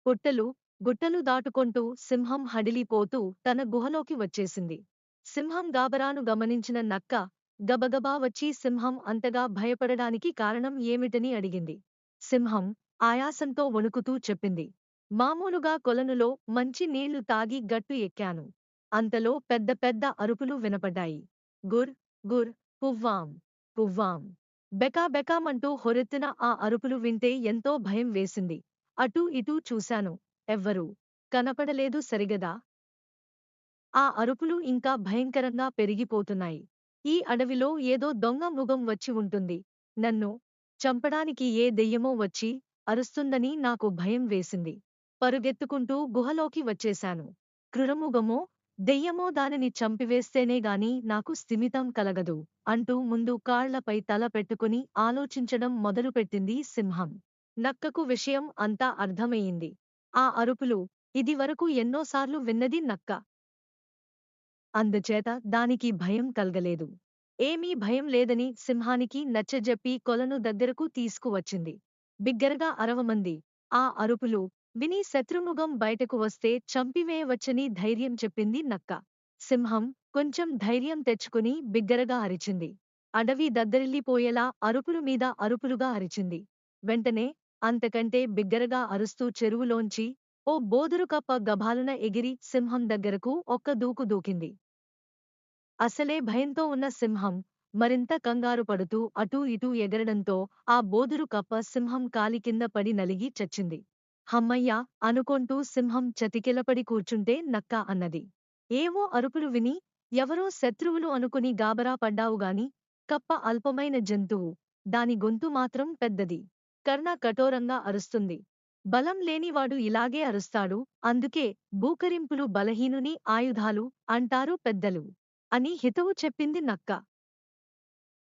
పుట్టలు, గుట్టలు దాటుకొంటూ సింహం హడిలిపోతూ తన గుహలోకి వచ్చేసింది. సింహం గాబరాను గమనించిన నక్క గబగబా వచ్చి సింహం అంతగా భయపడడానికి కారణం ఏమిటని అడిగింది. సింహం ఆయాసంతో వణుకుతూ చెప్పింది. మామూలుగా కొలనులో మంచి నీళ్లు తాగి గట్టు ఎక్కాను. అంతలో పెద్ద పెద్ద అరుపులు వినపడ్డాయి. గుర్ గుర్ పువ్వాం పువ్వాం. బెకా బెకామంటూ హొరెత్తిన ఆ అరుపులు వింటే ఎంతో భయం వేసింది. అటూ ఇటూ చూశాను. ఎవ్వరూ కనపడలేదు సరిగదా. ఆ అరుపులు ఇంకా భయంకరంగా పెరిగిపోతున్నాయి. ఈ అడవిలో ఏదో దొంగ మృగం వచ్చి ఉంటుంది. నన్ను చంపడానికి ఏ దెయ్యమో వచ్చి అరుస్తుందని నాకు భయం వేసింది. పరుగెత్తుకుంటూ గుహలోకి వచ్చేశాను. క్రూరమృగమో, దెయ్యమో దానిని చంపివేస్తేనేగాని నాకు స్థిమితం కలగదు అంటూ ముందు కాళ్లపై తల పెట్టుకుని ఆలోచించడం మొదలుపెట్టింది సింహం. నక్కకు విషయం అంతా అర్థమయింది. ఆ అరుపులు ఇదివరకు ఎన్నోసార్లు విన్నది నక్క. అందుచేత దానికి భయం కల్గలేదు. ఏమీ భయం లేదని సింహానికి నచ్చజెప్పి కొలను దగ్గరకు తీసుకువచ్చింది. బిగ్గరగా అరవమంది. ఆ అరుపులు విని శత్రుమృగం బయటకు వస్తే చంపివేయవచ్చని ధైర్యం చెప్పింది నక్క. సింహం కొంచెం ధైర్యం తెచ్చుకుని బిగ్గరగా అరిచింది. అడవి దద్దరిల్లిపోయేలా అరుపులు మీద అరుపులుగా అరిచింది. వెంటనే అంతకంటే బిగ్గరగా అరుస్తూ చెరువులోంచి ఓ బోదురుకప్ప గభాలున ఎగిరి సింహం దగ్గరకు ఒక్క దూకు దూకింది. అసలే భయంతో ఉన్న సింహం మరింత కంగారు పడుతూ అటూ ఇటూ ఎగరడంతో ఆ బోదురు కప్ప సింహం కాలి కింద పడి నలిగి చచ్చింది. హమ్మయ్య అనుకొంటూ సింహం చతికిలపడి కూర్చుంటే నక్క అన్నది. ఏవో అరుపులు విని ఎవరో శత్రువులు అనుకుని గాబరా పడ్డావుగాని కప్ప అల్పమైన జంతువు, దాని గొంతు మాత్రం పెద్దది. కర్ణ కఠోరంగా అరుస్తుంది. బలం లేనివాడు ఇలాగే అరుస్తాడు, అందుకే బూకరింపులు బలహీనుని ఆయుధాలు అంటారు పెద్దలు అని హితవు చెప్పింది నక్క.